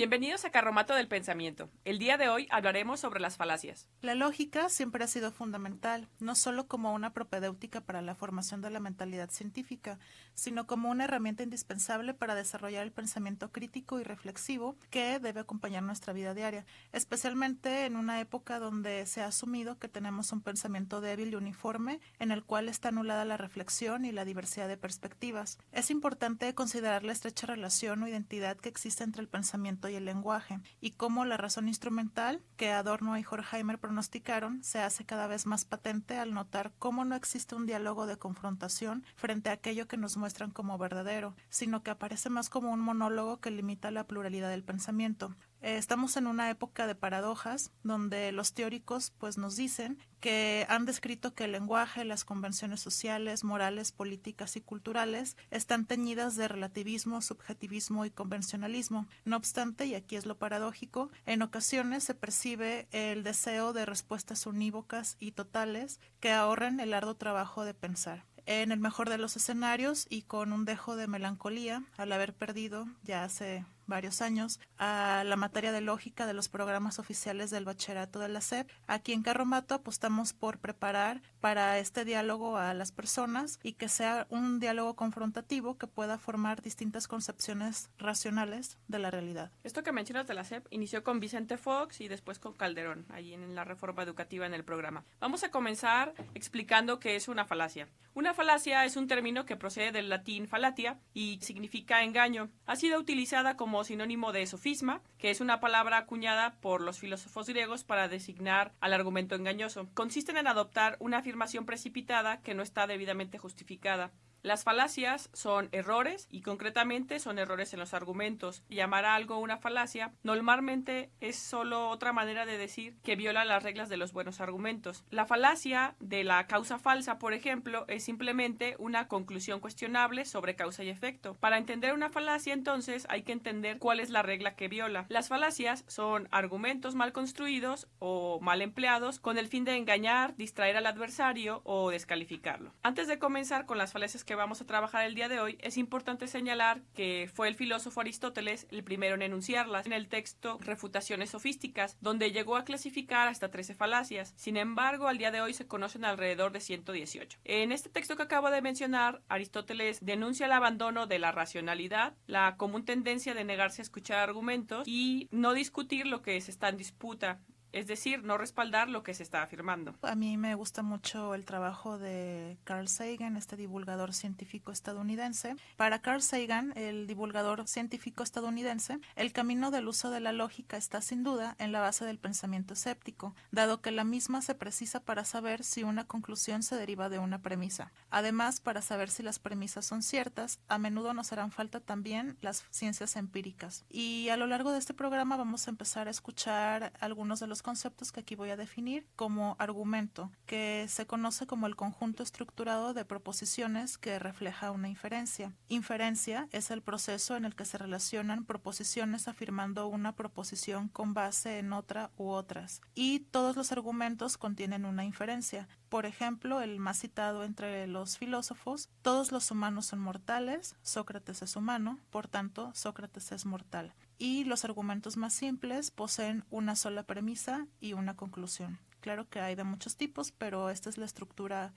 Bienvenidos a Carromato del Pensamiento. El día de hoy hablaremos sobre las falacias. La lógica siempre ha sido fundamental, no solo como una propedéutica para la formación de la mentalidad científica, sino como una herramienta indispensable para desarrollar el pensamiento crítico y reflexivo que debe acompañar nuestra vida diaria, especialmente en una época donde se ha asumido que tenemos un pensamiento débil y uniforme en el cual está anulada la reflexión y la diversidad de perspectivas. Es importante considerar la estrecha relación o identidad que existe entre el pensamiento y el lenguaje, y cómo la razón instrumental que Adorno y Horkheimer pronosticaron se hace cada vez más patente al notar cómo no existe un diálogo de confrontación frente a aquello que nos muestran como verdadero, sino que aparece más como un monólogo que limita la pluralidad del pensamiento. Estamos en una época de paradojas donde los teóricos nos dicen que han descrito que el lenguaje, las convenciones sociales, morales, políticas y culturales están teñidas de relativismo, subjetivismo y convencionalismo. No obstante, y aquí es lo paradójico, en ocasiones se percibe el deseo de respuestas unívocas y totales que ahorren el arduo trabajo de pensar. En el mejor de los escenarios y con un dejo de melancolía al haber perdido ya hace varios años a la materia de lógica de los programas oficiales del bachillerato de la SEP. Aquí en Carromato apostamos por preparar para este diálogo a las personas y que sea un diálogo confrontativo que pueda formar distintas concepciones racionales de la realidad. Esto que mencionas de la SEP inició con Vicente Fox y después con Calderón, allí en la reforma educativa en el programa. Vamos a comenzar explicando qué es una falacia. Una falacia es un término que procede del latín falatia y significa engaño. Ha sido utilizada como sinónimo de sofisma, que es una palabra acuñada por los filósofos griegos para designar al argumento engañoso. Consisten en adoptar una afirmación precipitada que no está debidamente justificada. Las falacias son errores y concretamente son errores en los argumentos. Llamar a algo una falacia normalmente es solo otra manera de decir que viola las reglas de los buenos argumentos. La falacia de la causa falsa, por ejemplo, es simplemente una conclusión cuestionable sobre causa y efecto. Para entender una falacia, entonces, hay que entender cuál es la regla que viola. Las falacias son argumentos mal construidos o mal empleados con el fin de engañar, distraer al adversario o descalificarlo. Antes de comenzar con las falacias que vamos a trabajar el día de hoy, es importante señalar que fue el filósofo Aristóteles el primero en enunciarlas en el texto Refutaciones Sofísticas, donde llegó a clasificar hasta 13 falacias. Sin embargo, al día de hoy se conocen alrededor de 118. En este texto que acabo de mencionar, Aristóteles denuncia el abandono de la racionalidad, la común tendencia de negarse a escuchar argumentos y no discutir lo que se está en disputa. Es decir, no respaldar lo que se está afirmando. A mí me gusta mucho el trabajo de Carl Sagan, este divulgador científico estadounidense. Para Carl Sagan, el divulgador científico estadounidense, el camino del uso de la lógica está sin duda en la base del pensamiento escéptico, dado que la misma se precisa para saber si una conclusión se deriva de una premisa. Además, para saber si las premisas son ciertas, a menudo nos harán falta también las ciencias empíricas. Y a lo largo de este programa vamos a empezar a escuchar algunos de los conceptos que aquí voy a definir como argumento, que se conoce como el conjunto estructurado de proposiciones que refleja una inferencia. Inferencia es el proceso en el que se relacionan proposiciones afirmando una proposición con base en otra u otras, y todos los argumentos contienen una inferencia. Por ejemplo, el más citado entre los filósofos: todos los humanos son mortales, Sócrates es humano, por tanto, Sócrates es mortal. Y los argumentos más simples poseen una sola premisa y una conclusión. Claro que hay de muchos tipos, pero esta es la estructura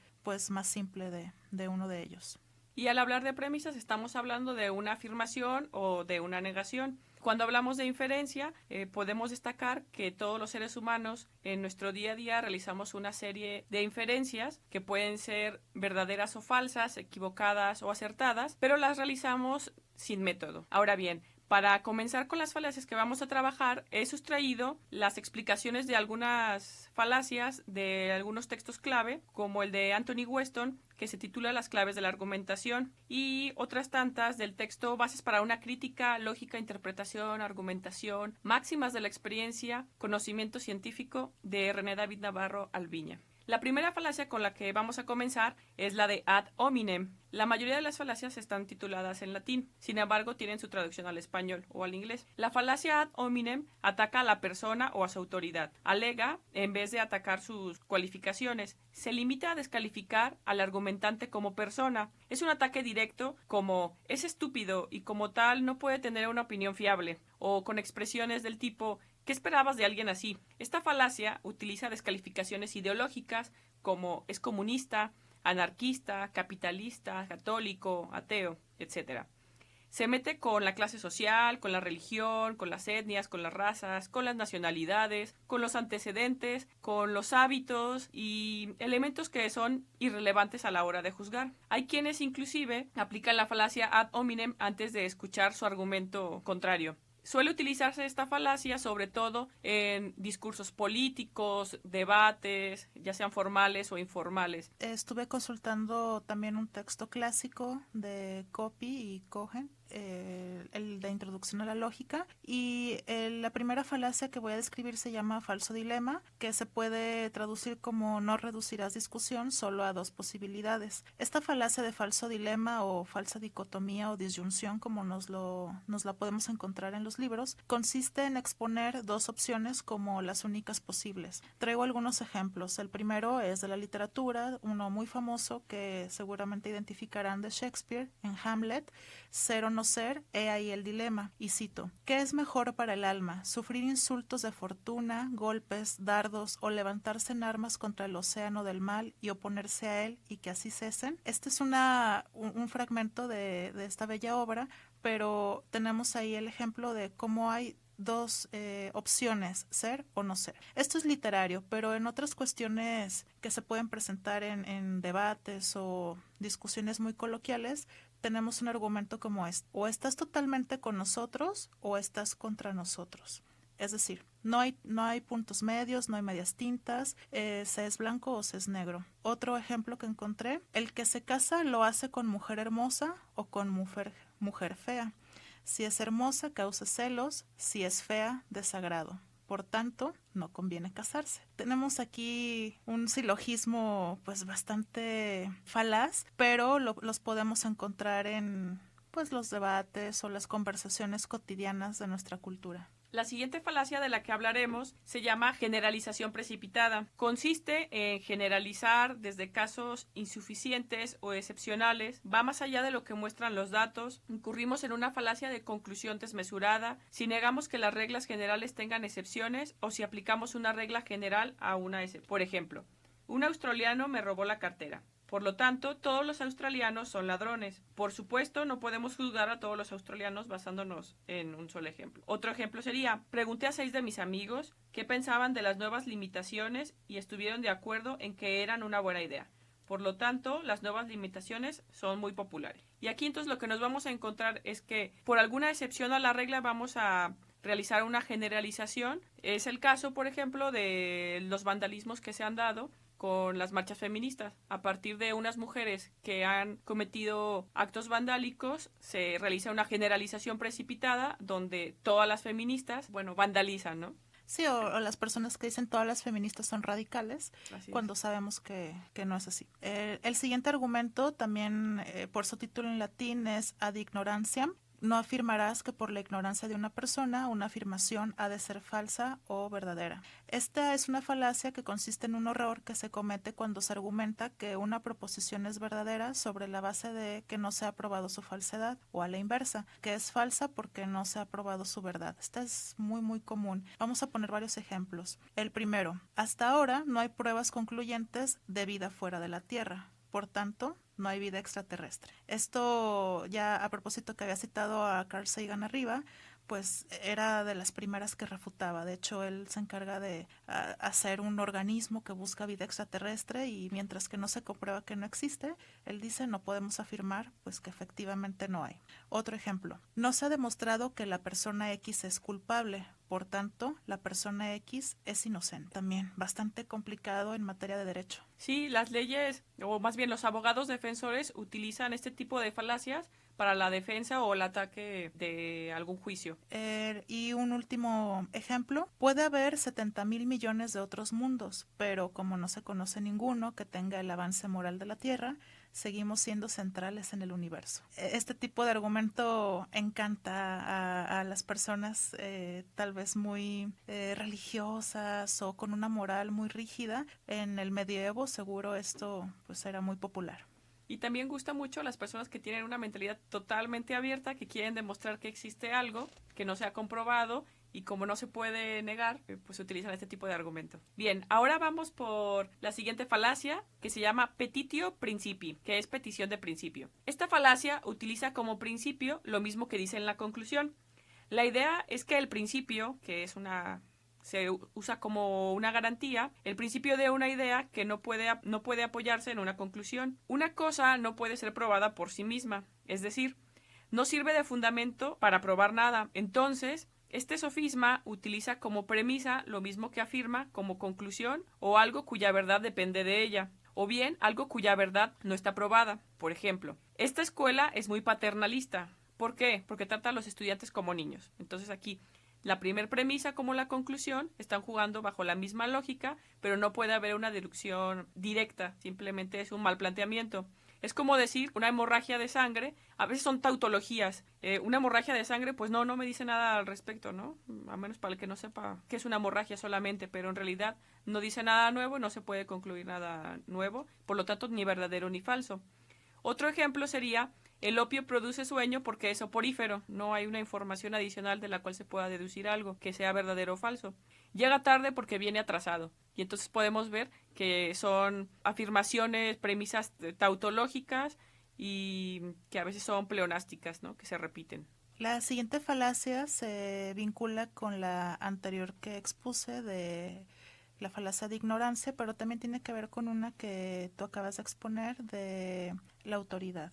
más simple de uno de ellos. Y al hablar de premisas estamos hablando de una afirmación o de una negación. Cuando hablamos de inferencia, podemos destacar que todos los seres humanos en nuestro día a día realizamos una serie de inferencias que pueden ser verdaderas o falsas, equivocadas o acertadas, pero las realizamos sin método. Ahora bien, para comenzar con las falacias que vamos a trabajar, he sustraído las explicaciones de algunas falacias de algunos textos clave, como el de Anthony Weston, que se titula Las claves de la argumentación, y otras tantas del texto Bases para una crítica, lógica, interpretación, argumentación, máximas de la experiencia, conocimiento científico, de René David Navarro Alviña. La primera falacia con la que vamos a comenzar es la de ad hominem. La mayoría de las falacias están tituladas en latín, sin embargo tienen su traducción al español o al inglés. La falacia ad hominem ataca a la persona o a su autoridad. Alega, en vez de atacar sus cualificaciones, se limita a descalificar al argumentante como persona. Es un ataque directo como es estúpido y como tal no puede tener una opinión fiable, o con expresiones del tipo ¿qué esperabas de alguien así? Esta falacia utiliza descalificaciones ideológicas como es comunista, anarquista, capitalista, católico, ateo, etc. Se mete con la clase social, con la religión, con las etnias, con las razas, con las nacionalidades, con los antecedentes, con los hábitos y elementos que son irrelevantes a la hora de juzgar. Hay quienes inclusive aplican la falacia ad hominem antes de escuchar su argumento contrario. Suele utilizarse esta falacia sobre todo en discursos políticos, debates, ya sean formales o informales. Estuve consultando también un texto clásico de Copy y Cohen, el de Introducción a la Lógica, y la primera falacia que voy a describir se llama falso dilema, que se puede traducir como no reducirás discusión solo a dos posibilidades. Esta falacia de falso dilema o falsa dicotomía o disyunción, como nos la podemos encontrar en los libros, consiste en exponer dos opciones como las únicas posibles. Traigo algunos ejemplos. El primero es de la literatura, uno muy famoso que seguramente identificarán de Shakespeare en Hamlet: ser o no ser, he ahí el dilema. Y cito: ¿qué es mejor para el alma? ¿Sufrir insultos de fortuna, golpes, dardos o levantarse en armas contra el océano del mal y oponerse a él y que así cesen? Este es un fragmento de esta bella obra, pero tenemos ahí el ejemplo de cómo hay dos opciones, ser o no ser. Esto es literario, pero en otras cuestiones que se pueden presentar en debates o discusiones muy coloquiales, tenemos un argumento como este: o estás totalmente con nosotros o estás contra nosotros. Es decir, no hay puntos medios, no hay medias tintas, se es blanco o se es negro. Otro ejemplo que encontré: el que se casa lo hace con mujer hermosa o con mujer fea. Si es hermosa, causa celos; si es fea, desagrado. Por tanto, no conviene casarse. Tenemos aquí un silogismo pues bastante falaz, pero los podemos encontrar en pues los debates o las conversaciones cotidianas de nuestra cultura. La siguiente falacia de la que hablaremos se llama generalización precipitada. Consiste en generalizar desde casos insuficientes o excepcionales, va más allá de lo que muestran los datos, incurrimos en una falacia de conclusión desmesurada si negamos que las reglas generales tengan excepciones o si aplicamos una regla general a una excepción. Por ejemplo, un australiano me robó la cartera. Por lo tanto, todos los australianos son ladrones. Por supuesto, no podemos juzgar a todos los australianos basándonos en un solo ejemplo. Otro ejemplo sería: pregunté a 6 de mis amigos qué pensaban de las nuevas limitaciones y estuvieron de acuerdo en que eran una buena idea. Por lo tanto, las nuevas limitaciones son muy populares. Y aquí entonces lo que nos vamos a encontrar es que por alguna excepción a la regla vamos a realizar una generalización. Es el caso, por ejemplo, de los vandalismos que se han dado con las marchas feministas. A partir de unas mujeres que han cometido actos vandálicos, se realiza una generalización precipitada donde todas las feministas, vandalizan, ¿no? Sí, o las personas que dicen todas las feministas son radicales, cuando sabemos que no es así. El siguiente argumento, también por su título en latín, es ad ignorantiam. No afirmarás que por la ignorancia de una persona una afirmación ha de ser falsa o verdadera. Esta es una falacia que consiste en un error que se comete cuando se argumenta que una proposición es verdadera sobre la base de que no se ha probado su falsedad, o a la inversa, que es falsa porque no se ha probado su verdad. Esta es muy muy común. Vamos a poner varios ejemplos. El primero: hasta ahora no hay pruebas concluyentes de vida fuera de la Tierra. Por tanto, no hay vida extraterrestre. Esto, ya a propósito que había citado a Carl Sagan arriba, pues era de las primeras que refutaba. De hecho, él se encarga de hacer un organismo que busca vida extraterrestre, y mientras que no se comprueba que no existe, él dice no podemos afirmar pues que efectivamente no hay. Otro ejemplo: no se ha demostrado que la persona X es culpable. Por tanto, la persona X es inocente. También bastante complicado en materia de derecho. Sí, las leyes, o más bien los abogados defensores, utilizan este tipo de falacias para la defensa o el ataque de algún juicio. Y un último ejemplo: puede haber 70,000 millones de otros mundos, pero como no se conoce ninguno que tenga el avance moral de la Tierra, seguimos siendo centrales en el universo. Este tipo de argumento encanta a las personas tal vez muy religiosas o con una moral muy rígida. En el medievo seguro esto pues era muy popular. Y también gusta mucho a las personas que tienen una mentalidad totalmente abierta, que quieren demostrar que existe algo que no se ha comprobado y como no se puede negar, pues utilizan este tipo de argumento. Bien, ahora vamos por la siguiente falacia, que se llama petitio principii, que es petición de principio. Esta falacia utiliza como principio lo mismo que dice en la conclusión. La idea es que el principio, que es se usa como una garantía, el principio de una idea que no puede apoyarse en una conclusión. Una cosa no puede ser probada por sí misma, es decir, no sirve de fundamento para probar nada. Entonces, este sofisma utiliza como premisa lo mismo que afirma como conclusión o algo cuya verdad depende de ella, o bien algo cuya verdad no está probada. Por ejemplo, esta escuela es muy paternalista. ¿Por qué? Porque trata a los estudiantes como niños. Entonces aquí la primer premisa como la conclusión están jugando bajo la misma lógica, pero no puede haber una deducción directa, simplemente es un mal planteamiento. Es como decir una hemorragia de sangre, a veces son tautologías. Una hemorragia de sangre, pues no me dice nada al respecto, ¿no? A menos para el que no sepa qué es una hemorragia solamente, pero en realidad no dice nada nuevo, no se puede concluir nada nuevo, por lo tanto ni verdadero ni falso. Otro ejemplo sería: el opio produce sueño porque es soporífero. No hay una información adicional de la cual se pueda deducir algo que sea verdadero o falso. Llega tarde porque viene atrasado. Y entonces podemos ver que son afirmaciones, premisas tautológicas y que a veces son pleonásticas, ¿no? Que se repiten. La siguiente falacia se vincula con la anterior que expuse de la falacia de ignorancia, pero también tiene que ver con una que tú acabas de exponer de la autoridad.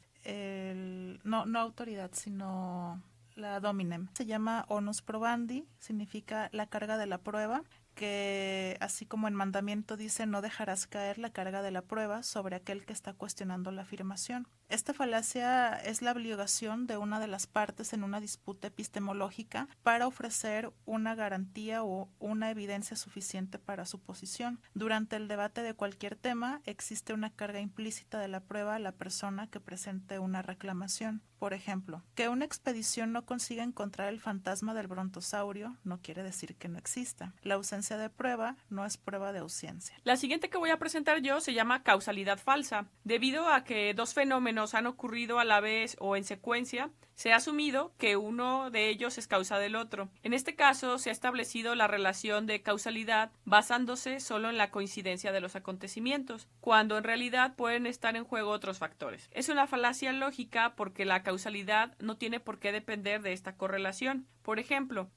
No autoridad, sino la dominem. Se llama onus probandi, significa la carga de la prueba, que así como en mandamiento dice no dejarás caer la carga de la prueba sobre aquel que está cuestionando la afirmación. Esta falacia es la obligación de una de las partes en una disputa epistemológica para ofrecer una garantía o una evidencia suficiente para su posición. Durante el debate de cualquier tema existe una carga implícita de la prueba a la persona que presente una reclamación. Por ejemplo, que una expedición no consiga encontrar el fantasma del brontosaurio no quiere decir que no exista. La ausencia de prueba no es prueba de ausencia. La siguiente que voy a presentar yo se llama causalidad falsa. Debido a que dos fenómenos han ocurrido a la vez o en secuencia, se ha asumido que uno de ellos es causa del otro. En este caso, se ha establecido la relación de causalidad basándose solo en la coincidencia de los acontecimientos, cuando en realidad pueden estar en juego otros factores. Es una falacia lógica porque la causalidad no tiene por qué depender de esta correlación. Por ejemplo,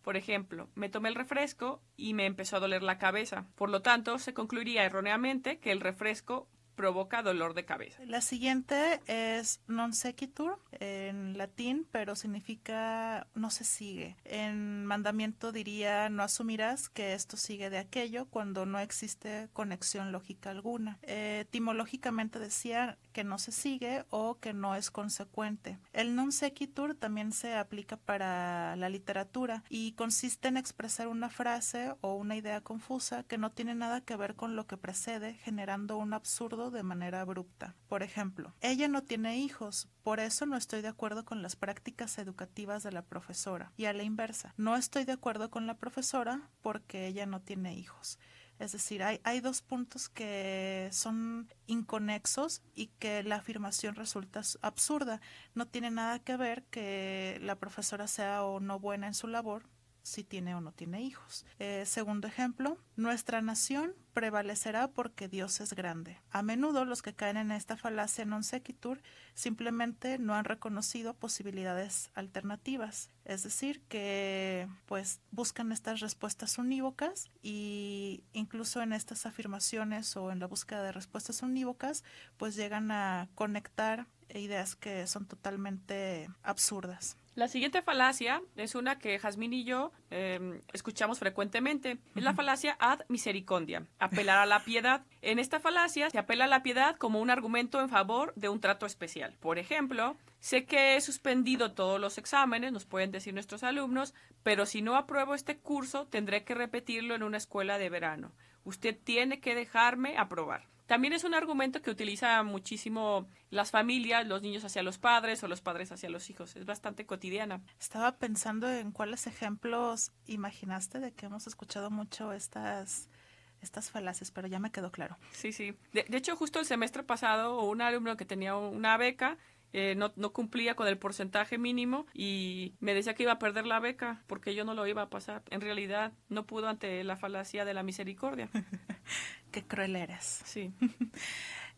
me tomé el refresco y me empezó a doler la cabeza. Por lo tanto, se concluiría erróneamente que el refresco provoca dolor de cabeza. La siguiente es non sequitur en latín, pero significa no se sigue. En mandamiento diría no asumirás que esto sigue de aquello cuando no existe conexión lógica alguna. Etimológicamente decía que no se sigue o que no es consecuente. El non sequitur también se aplica para la literatura y consiste en expresar una frase o una idea confusa que no tiene nada que ver con lo que precede, generando un absurdo de manera abrupta. Por ejemplo, ella no tiene hijos, por eso no estoy de acuerdo con las prácticas educativas de la profesora. Y a la inversa, no estoy de acuerdo con la profesora porque ella no tiene hijos. Es decir, hay dos puntos que son inconexos y que la afirmación resulta absurda. No tiene nada que ver que la profesora sea o no buena en su labor, si tiene o no tiene hijos. Segundo ejemplo, nuestra nación prevalecerá porque Dios es grande. A menudo los que caen en esta falacia non sequitur simplemente no han reconocido posibilidades alternativas. Es decir, que pues buscan estas respuestas unívocas y incluso en estas afirmaciones o en la búsqueda de respuestas unívocas pues llegan a conectar ideas que son totalmente absurdas. La siguiente falacia es una que Jazmín y yo escuchamos frecuentemente. Es la falacia ad misericordia, apelar a la piedad. En esta falacia se apela a la piedad como un argumento en favor de un trato especial. Por ejemplo, sé que he suspendido todos los exámenes, nos pueden decir nuestros alumnos, pero si no apruebo este curso tendré que repetirlo en una escuela de verano. Usted tiene que dejarme aprobar. También es un argumento que utiliza muchísimo las familias, los niños hacia los padres o los padres hacia los hijos. Es bastante cotidiana. Estaba pensando en cuáles ejemplos imaginaste de que hemos escuchado mucho estas falacias, pero ya me quedó claro. Sí, sí. De hecho, justo el semestre pasado, un alumno que tenía una beca no cumplía con el porcentaje mínimo y me decía que iba a perder la beca porque yo no lo iba a pasar. En realidad, no pudo ante la falacia de la misericordia. Qué cruel eres. Sí.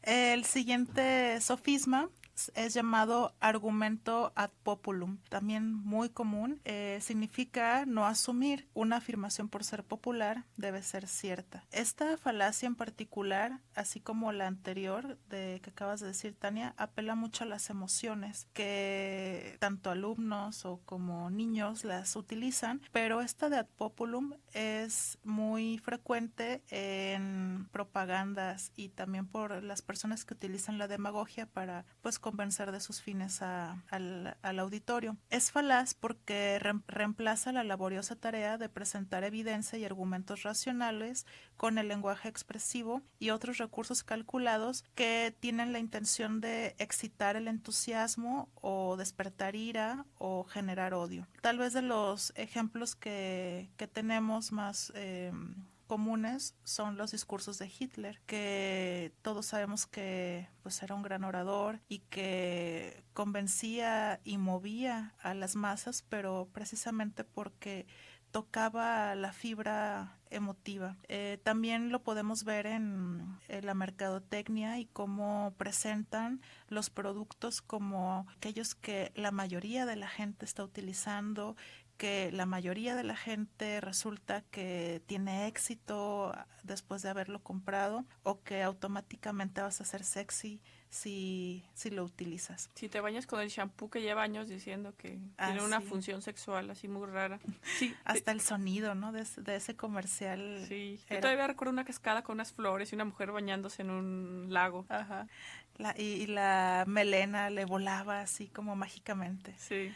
El siguiente sofisma es llamado argumento ad populum, también muy común. Significa no asumir. Una afirmación por ser popular debe ser cierta. Esta falacia en particular, así como la anterior que acabas de decir, Tania, apela mucho a las emociones, que tanto alumnos o como niños las utilizan, pero esta de ad populum es muy frecuente en propagandas y también por las personas que utilizan la demagogia para pues convencer de sus fines al auditorio. Es falaz porque reemplaza la laboriosa tarea de presentar evidencia y argumentos racionales con el lenguaje expresivo y otros recursos calculados que tienen la intención de excitar el entusiasmo o despertar ira o generar odio. Tal vez de los ejemplos que tenemos más comunes son los discursos de Hitler, que todos sabemos que pues era un gran orador y que convencía y movía a las masas, pero precisamente porque tocaba la fibra emotiva. También lo podemos ver en la mercadotecnia y cómo presentan los productos como aquellos que la mayoría de la gente está utilizando, que la mayoría de la gente resulta que tiene éxito después de haberlo comprado o que automáticamente vas a ser sexy si lo utilizas. Si te bañas con el shampoo que lleva años diciendo que tiene una función sexual así muy rara. Sí. Hasta el sonido, ¿no? De ese comercial. Sí. Yo todavía recuerdo una cascada con unas flores y una mujer bañándose en un lago. Ajá. Y la melena le volaba así como mágicamente. Sí.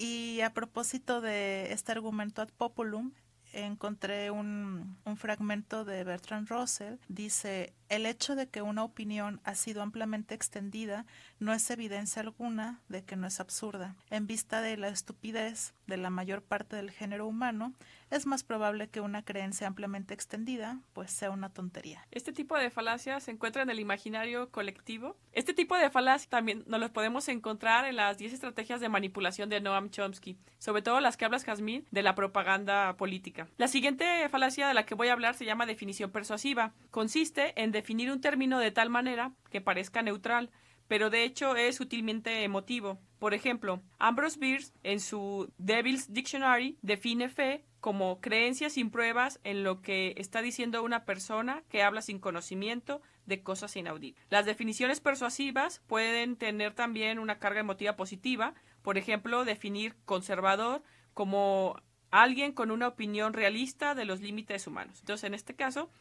Y a propósito de este argumento ad populum, encontré un fragmento de Bertrand Russell. Dice: el hecho de que una opinión ha sido ampliamente extendida no es evidencia alguna de que no es absurda. En vista de la estupidez de la mayor parte del género humano, es más probable que una creencia ampliamente extendida pues sea una tontería. Este tipo de falacias se encuentra en el imaginario colectivo. Este tipo de falacias también nos los podemos encontrar en las 10 estrategias de manipulación de Noam Chomsky, sobre todo las que hablas, Jazmín, de la propaganda política. La siguiente falacia de la que voy a hablar se llama definición persuasiva. Consiste en definir un término de tal manera que parezca neutral, pero de hecho es sutilmente emotivo. Por ejemplo, Ambrose Bierce, en su Devil's Dictionary, define fe como creencia sin pruebas en lo que está diciendo una persona que habla sin conocimiento de cosas inauditas. Las definiciones persuasivas pueden tener también una carga emotiva positiva. Por ejemplo, definir conservador como alguien con una opinión realista de los límites humanos. Entonces, en este caso,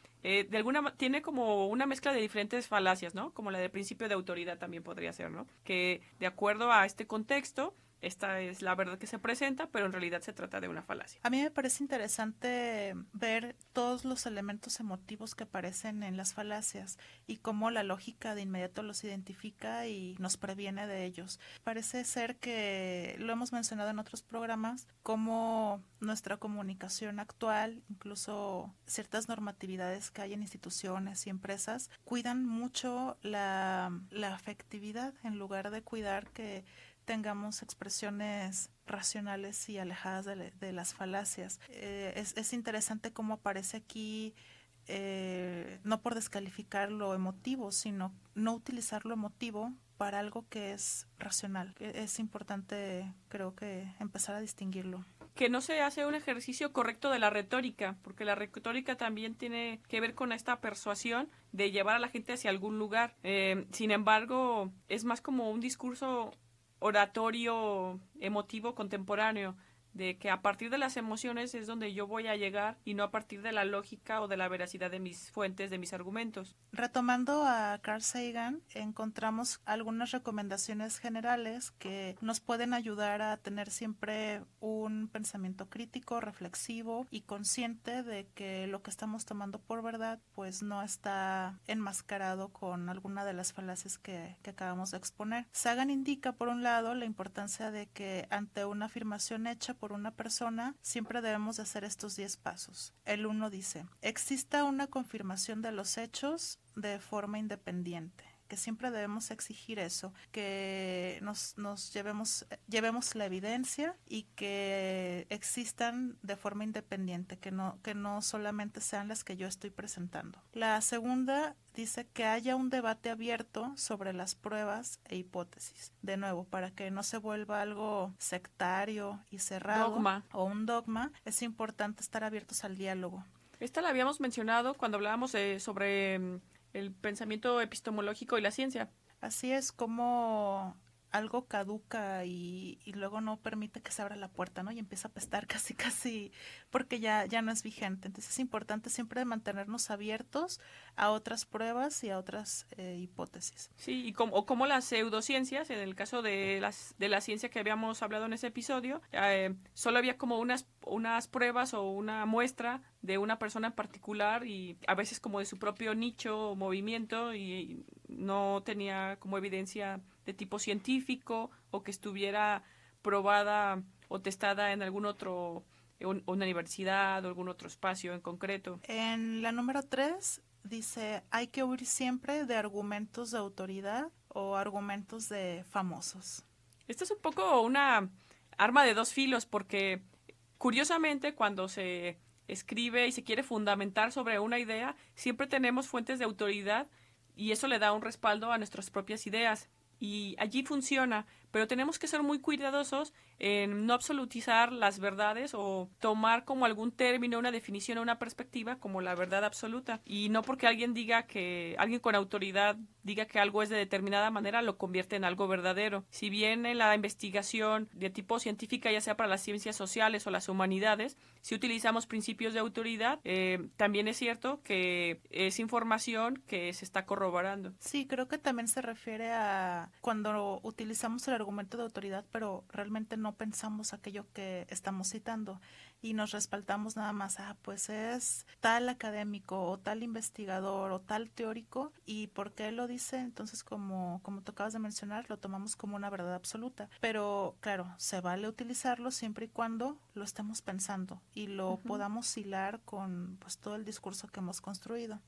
tiene como una mezcla de diferentes falacias, ¿no? Como la del principio de autoridad también podría ser, ¿no? Que de acuerdo a este contexto, esta es la verdad que se presenta, pero en realidad se trata de una falacia. A mí me parece interesante ver todos los elementos emotivos que aparecen en las falacias y cómo la lógica de inmediato los identifica y nos previene de ellos. Parece ser que, lo hemos mencionado en otros programas, cómo nuestra comunicación actual, incluso ciertas normatividades que hay en instituciones y empresas, cuidan mucho la afectividad en lugar de cuidar que tengamos expresiones racionales y alejadas de las falacias. Es interesante cómo aparece aquí, no por descalificar lo emotivo, sino no utilizar lo emotivo para algo que es racional. Es importante, creo que, empezar a distinguirlo. Que no se hace un ejercicio correcto de la retórica, porque la retórica también tiene que ver con esta persuasión de llevar a la gente hacia algún lugar. Sin embargo, es más como un discurso oratorio emotivo contemporáneo. de que a partir de las emociones es donde yo voy a llegar y no a partir de la lógica o de la veracidad de mis fuentes, de mis argumentos. Retomando a Carl Sagan, encontramos algunas recomendaciones generales que nos pueden ayudar a tener siempre un pensamiento crítico, reflexivo y consciente de que lo que estamos tomando por verdad pues no está enmascarado con alguna de las falacias que acabamos de exponer. Sagan indica, por un lado, la importancia de que ante una afirmación hecha por una persona siempre debemos de hacer estos 10 pasos. El 1 dice: exista una confirmación de los hechos de forma independiente, que siempre debemos exigir eso, que nos llevemos la evidencia y que existan de forma independiente, que no solamente sean las que yo estoy presentando. La segunda dice que haya un debate abierto sobre las pruebas e hipótesis. De nuevo, para que no se vuelva algo sectario y cerrado o un dogma, es importante estar abiertos al diálogo. Esta la habíamos mencionado cuando hablábamos sobre el pensamiento epistemológico y la ciencia. Así es, como algo caduca y luego no permite que se abra la puerta, ¿no? Y empieza a apestar casi porque ya no es vigente. Entonces es importante siempre mantenernos abiertos a otras pruebas y a otras hipótesis. Sí, y como las pseudociencias, en el caso de la ciencia que habíamos hablado en ese episodio, solo había como unas pruebas o una muestra de una persona en particular y a veces como de su propio nicho o movimiento y no tenía como evidencia de tipo científico o que estuviera probada o testada en algún otro, una universidad o algún otro espacio en concreto. En la número 3 dice: hay que huir siempre de argumentos de autoridad o argumentos de famosos. Esto es un poco una arma de dos filos porque curiosamente cuando se escribe y se quiere fundamentar sobre una idea, siempre tenemos fuentes de autoridad y eso le da un respaldo a nuestras propias ideas. Y allí funciona, pero tenemos que ser muy cuidadosos en no absolutizar las verdades o tomar como algún término, una definición o una perspectiva como la verdad absoluta. Y no porque alguien con autoridad diga que algo es de determinada manera, lo convierte en algo verdadero. Si bien en la investigación de tipo científica, ya sea para las ciencias sociales o las humanidades, si utilizamos principios de autoridad, también es cierto que es información que se está corroborando. Sí, creo que también se refiere a cuando utilizamos el argumento de autoridad, pero realmente no pensamos aquello que estamos citando y nos respaldamos nada más, pues es tal académico o tal investigador o tal teórico y ¿por qué lo dice? Entonces como tú acabas de mencionar, lo tomamos como una verdad absoluta, pero claro, se vale utilizarlo siempre y cuando lo estemos pensando y lo podamos hilar con pues todo el discurso que hemos construido.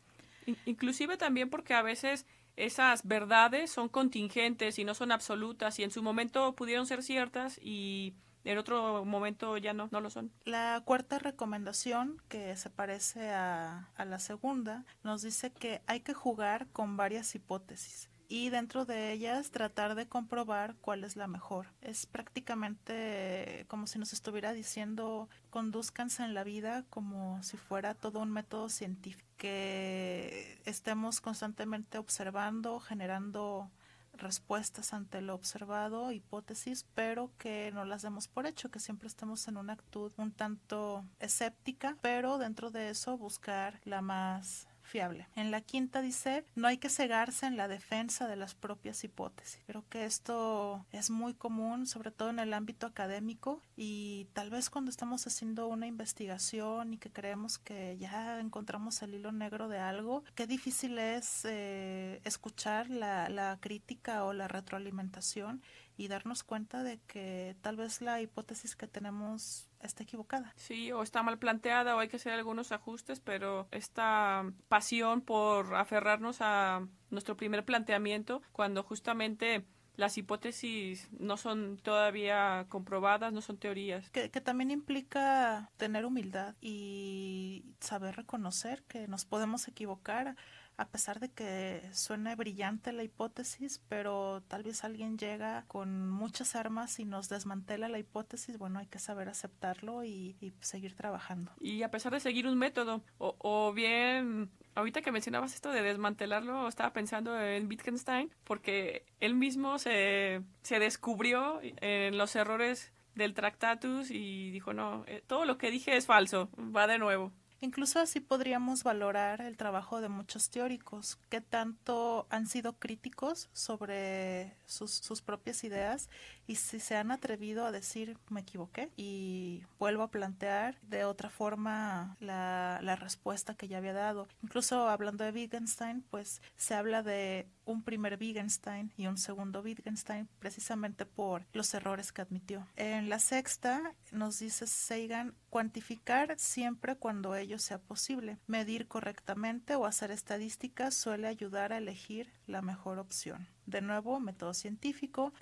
Inclusive también porque a veces esas verdades son contingentes y no son absolutas y en su momento pudieron ser ciertas y en otro momento ya no lo son. La cuarta recomendación, que se parece a la segunda, nos dice que hay que jugar con varias hipótesis y dentro de ellas tratar de comprobar cuál es la mejor. Es prácticamente como si nos estuviera diciendo: condúzcanse en la vida como si fuera todo un método científico, que estemos constantemente observando, generando respuestas ante lo observado, hipótesis, pero que no las demos por hecho, que siempre estemos en una actitud un tanto escéptica, pero dentro de eso buscar la más fiable. En la quinta dice: no hay que cegarse en la defensa de las propias hipótesis. Creo que esto es muy común, sobre todo en el ámbito académico, y tal vez cuando estamos haciendo una investigación y que creemos que ya encontramos el hilo negro de algo, qué difícil es escuchar la crítica o la retroalimentación y darnos cuenta de que tal vez la hipótesis que tenemos está equivocada. Sí, o está mal planteada o hay que hacer algunos ajustes, pero esta pasión por aferrarnos a nuestro primer planteamiento, cuando justamente las hipótesis no son todavía comprobadas, no son teorías. Que también implica tener humildad y saber reconocer que nos podemos equivocar, a pesar de que suene brillante la hipótesis, pero tal vez alguien llega con muchas armas y nos desmantela la hipótesis. Bueno, hay que saber aceptarlo y seguir trabajando. Y a pesar de seguir un método, o bien, ahorita que mencionabas esto de desmantelarlo, estaba pensando en Wittgenstein, porque él mismo se descubrió en los errores del Tractatus y dijo, no, todo lo que dije es falso, va de nuevo. Incluso así podríamos valorar el trabajo de muchos teóricos que tanto han sido críticos sobre sus propias ideas y si se han atrevido a decir me equivoqué y vuelvo a plantear de otra forma la respuesta que ya había dado. Incluso hablando de Wittgenstein, pues se habla de un primer Wittgenstein y un segundo Wittgenstein precisamente por los errores que admitió. En la sexta nos dice Sagan, cuantificar siempre cuando ello sea posible. Medir correctamente o hacer estadísticas suele ayudar a elegir la mejor opción. De nuevo, método científico,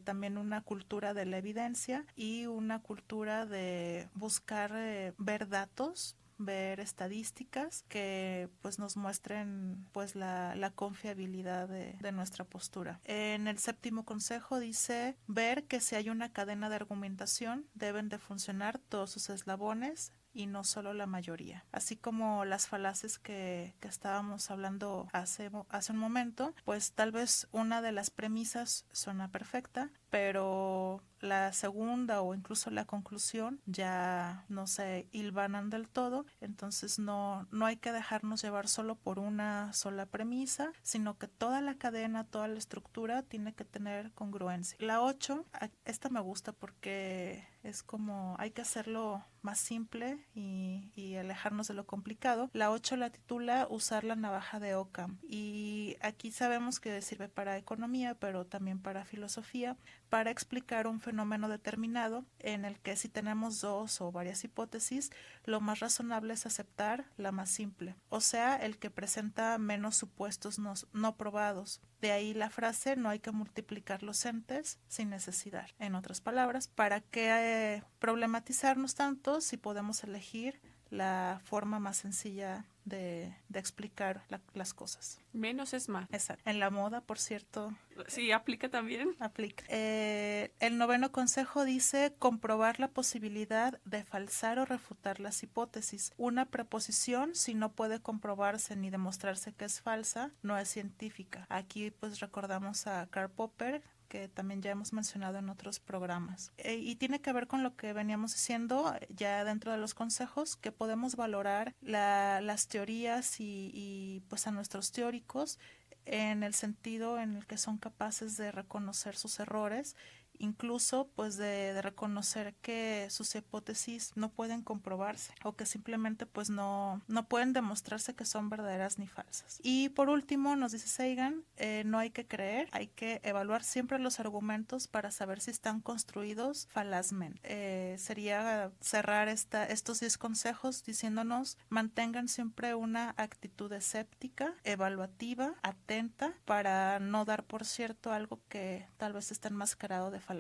también una cultura de la evidencia y una cultura de buscar ver datos, ver estadísticas que pues nos muestren pues la confiabilidad de nuestra postura. En el séptimo consejo dice ver que si hay una cadena de argumentación deben de funcionar todos sus eslabones y no solo la mayoría. Así como las falacias que estábamos hablando hace un momento, pues tal vez una de las premisas suena perfecta, pero la segunda o incluso la conclusión ya no se hilvanan del todo, entonces no hay que dejarnos llevar solo por una sola premisa, sino que toda la cadena, toda la estructura tiene que tener congruencia. La 8, esta me gusta porque es como hay que hacerlo más simple y alejarnos de lo complicado. La 8 la titula Usar la navaja de Occam y aquí sabemos que sirve para economía, pero también para filosofía, para explicar un fenómeno determinado en el que si tenemos dos o varias hipótesis, lo más razonable es aceptar la más simple, o sea, el que presenta menos supuestos no probados. De ahí la frase, no hay que multiplicar los entes sin necesidad. En otras palabras, ¿para qué problematizarnos tanto si podemos elegir la forma más sencilla de explicar las cosas? Menos es más. Exacto. En la moda, por cierto. Sí, aplica también. Aplica. El noveno consejo dice comprobar la posibilidad de falsar o refutar las hipótesis. Una preposición, si no puede comprobarse ni demostrarse que es falsa, no es científica. Aquí pues recordamos a Karl Popper, que también ya hemos mencionado en otros programas. Y tiene que ver con lo que veníamos diciendo ya dentro de los consejos, que podemos valorar las teorías y pues a nuestros teóricos en el sentido en el que son capaces de reconocer sus errores, incluso pues de reconocer que sus hipótesis no pueden comprobarse o que simplemente pues no pueden demostrarse que son verdaderas ni falsas. Y por último nos dice Sagan, no hay que creer, hay que evaluar siempre los argumentos para saber si están construidos falazmente. Sería cerrar estos 10 consejos diciéndonos mantengan siempre una actitud escéptica, evaluativa, atenta, para no dar por cierto algo que tal vez está enmascarado de falacia.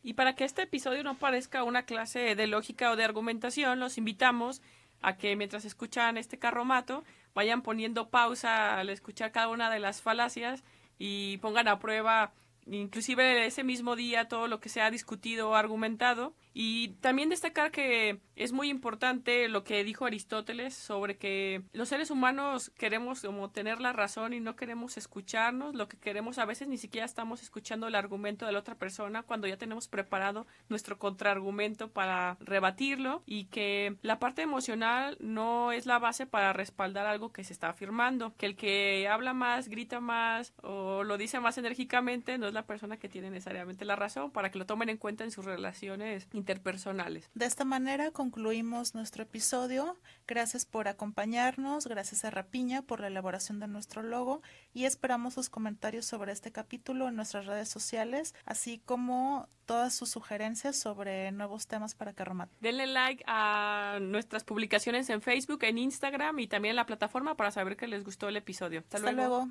Y para que este episodio no parezca una clase de lógica o de argumentación, los invitamos a que mientras escuchan este carromato vayan poniendo pausa al escuchar cada una de las falacias y pongan a prueba inclusive ese mismo día todo lo que se ha discutido o argumentado. Y también destacar que es muy importante lo que dijo Aristóteles sobre que los seres humanos queremos como tener la razón y no queremos escucharnos. Lo que queremos a veces ni siquiera estamos escuchando el argumento de la otra persona cuando ya tenemos preparado nuestro contraargumento para rebatirlo, y que la parte emocional no es la base para respaldar algo que se está afirmando, que el que habla más, grita más o lo dice más enérgicamente no es la persona que tiene necesariamente la razón, para que lo tomen en cuenta en sus relaciones interpersonales. De esta manera concluimos nuestro episodio. Gracias por acompañarnos, gracias a Rapiña por la elaboración de nuestro logo y esperamos sus comentarios sobre este capítulo en nuestras redes sociales, así como todas sus sugerencias sobre nuevos temas para Carromato. Denle like a nuestras publicaciones en Facebook, en Instagram y también en la plataforma para saber que les gustó el episodio. Hasta luego.